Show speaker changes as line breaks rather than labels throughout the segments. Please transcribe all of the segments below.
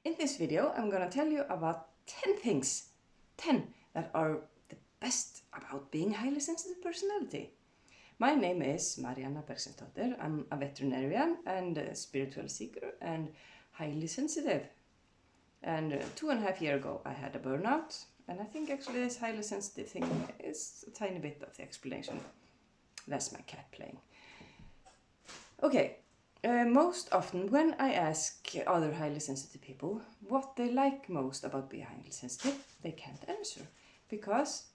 In this video, I'm going to tell you about 10 things, 10 that are the best about being a highly sensitive personality. My name is Marianna Bergsensdottir. I'm a veterinarian and a spiritual seeker and highly sensitive. And 2.5 years ago, I had a burnout. And I think actually this highly sensitive thing is a tiny bit of the explanation. That's my cat playing. Okay. Most often when I ask other highly sensitive people what they like most about being highly sensitive, they can't answer because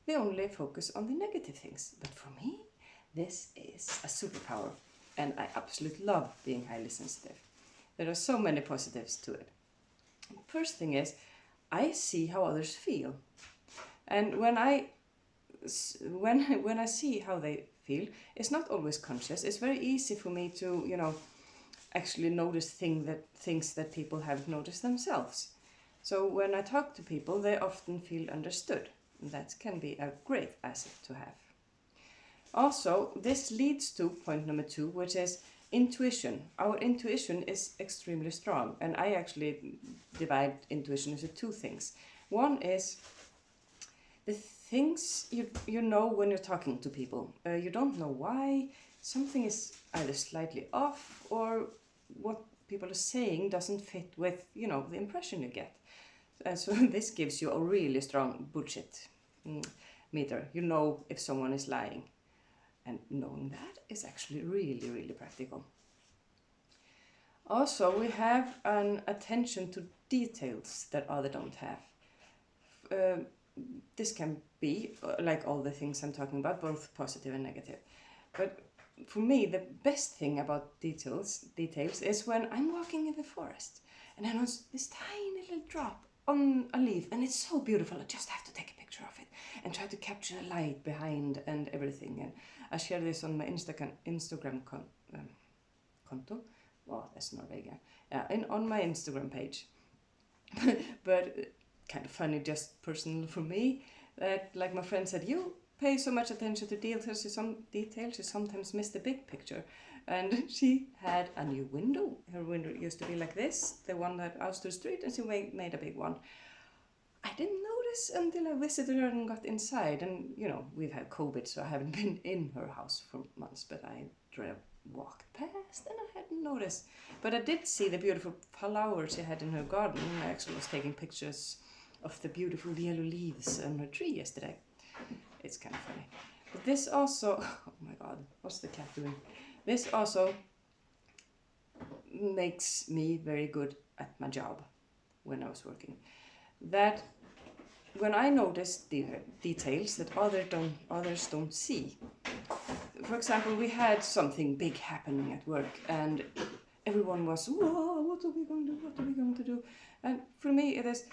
they only focus on the negative things. But for me, this is a superpower and I absolutely love being highly sensitive. There are so many positives to it. First thing is, I see how others feel. And when I see how they feel, it's not always conscious. It's very easy for me to, actually notice things that people haven't noticed themselves. So when I talk to people, they often feel understood. That can be a great asset to have. Also, this leads to point number 2, which is intuition. Our intuition is extremely strong, and I actually divide intuition into 2 things. One is the things you know when you're talking to people. You don't know why. Something is either slightly off or what people are saying doesn't fit with, the impression you get. So this gives you a really strong bullshit meter. You know if someone is lying. And knowing that is actually really, really practical. Also, we have an attention to details that others don't have. This can be like all the things I'm talking about, both positive and negative. But for me, the best thing about details is when I'm walking in the forest and I notice this tiny little drop on a leaf and it's so beautiful. I just have to take a picture of it and try to capture the light behind and everything. And I share this on my Instagram konto. Oh, that's Norwegian. Yeah, on my Instagram page. But kind of funny, just personal for me, that like my friend said, you pay so much attention to details, you sometimes miss the big picture. And she had a new window. Her window used to be like this, the one that out to the street, and she made a big one. I didn't notice until I visited her and got inside. And, we've had COVID, so I haven't been in her house for months, but I walked past and I hadn't noticed. But I did see the beautiful flowers she had in her garden. I actually was taking pictures of the beautiful yellow leaves on her tree yesterday. It's kind of funny. But this also, oh my god, what's the cat doing? This also makes me very good at my job when I was working. That when I notice the details that others don't see. For example, we had something big happening at work and everyone was, whoa, what are we going to do? What are we going to do? And for me it is,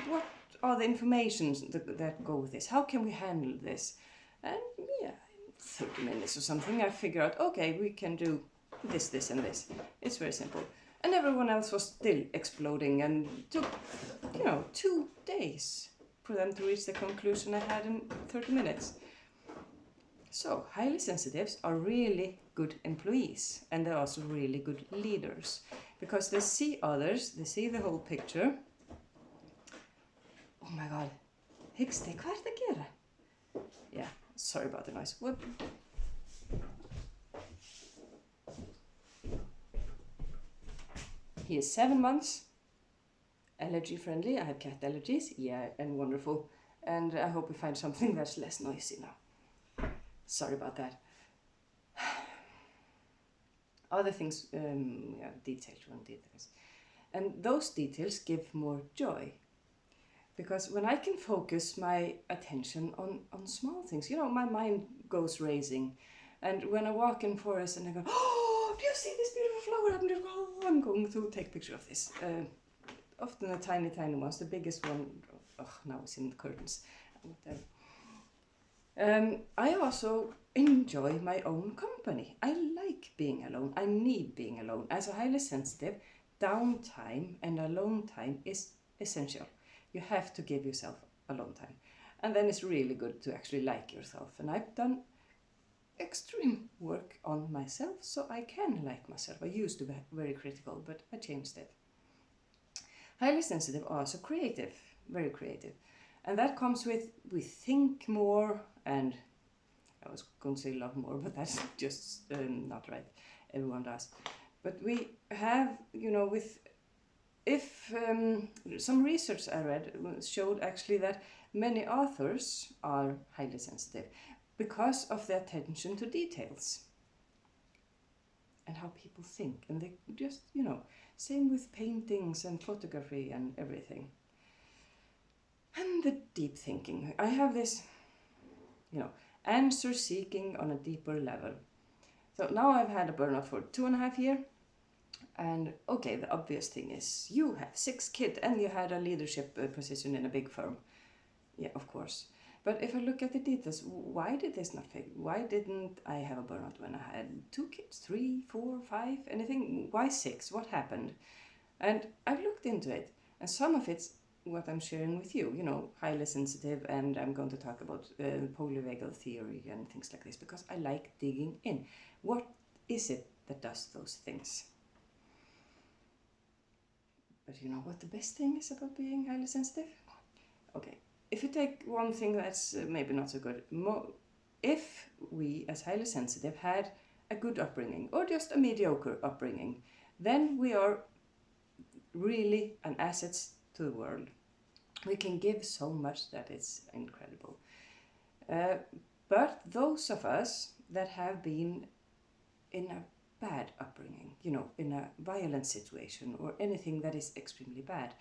what are the informations that go with this? How can we handle this? And yeah, in 30 minutes or something, I figure out, okay, we can do this, this, and this. It's very simple. And everyone else was still exploding and took, 2 days for them to reach the conclusion I had in 30 minutes. So, highly sensitives are really good employees, and they're also really good leaders because they see others, they see the whole picture. Oh my god, Higgs, det är att göra. Yeah, sorry about the noise. Whoop. He is 7 months, allergy friendly. I have cat allergies, yeah, and wonderful. And I hope we find something that's less noisy now. Sorry about that. Other things, details. And those details give more joy. Because when I can focus my attention on small things, my mind goes racing. And when I walk in forest and I go, oh, do you see this beautiful flower? Oh, I'm going to take a picture of this. Often the tiny, tiny ones. The biggest one, now it's in the curtains. I also enjoy my own company. I like being alone. I need being alone. As a highly sensitive, downtime and alone time is essential. You have to give yourself alone time. And then it's really good to actually like yourself. And I've done extreme work on myself so I can like myself. I used to be very critical, but I changed it. Highly sensitive are also creative, very creative. And that comes with, we think more, and I was going to say a lot more, but that's just not right. Everyone does. But we have, if some research I read showed actually that many authors are highly sensitive because of their attention to details and how people think. And they just, same with paintings and photography and everything. And the deep thinking. I have this, answer seeking on a deeper level. So now I've had a burnout for 2.5 years. And okay, the obvious thing is you have 6 kids and you had a leadership position in a big firm. Yeah, of course. But if I look at the details, why did this not fail? Why didn't I have a burnout when I had 2 kids, 3, 4, 5, anything? Why 6? What happened? And I've looked into it, and some of it's what I'm sharing with you, highly sensitive, and I'm going to talk about polyvagal theory and things like this, because I like digging in. What is it that does those things? But you know what the best thing is about being highly sensitive? Okay, if you take one thing that's maybe not so good, if we as highly sensitive had a good upbringing or just a mediocre upbringing, then we are really an asset to the world. We can give so much that it's incredible. But those of us that have been in a bad upbringing, in a violent situation or anything that is extremely bad,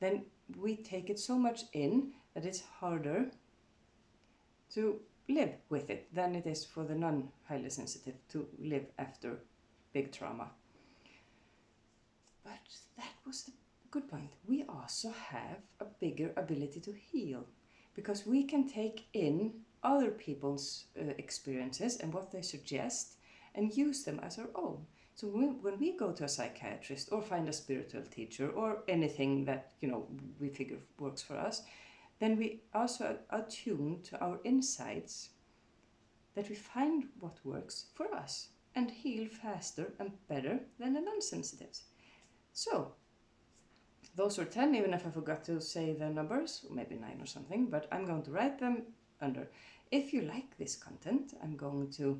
then we take it so much in that it's harder to live with it than it is for the non-highly sensitive to live after big trauma. But that was the good point. We also have a bigger ability to heal because we can take in other people's experiences and what they suggest and use them as our own. So when we go to a psychiatrist or find a spiritual teacher or anything that we figure works for us, then we also attune to our insights, that we find what works for us and heal faster and better than the non-sensitives. So those are 10, even if I forgot to say the numbers, maybe 9 or something, but I'm going to write them under. If you like this content, I'm going to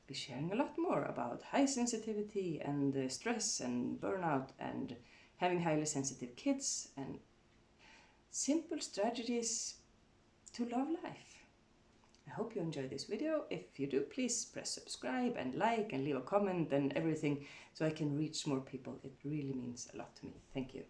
be sharing a lot more about high sensitivity and stress and burnout and having highly sensitive kids and simple strategies to love life. I hope you enjoyed this video. If you do, please press subscribe and like and leave a comment and everything so I can reach more people. It really means a lot to me. Thank you.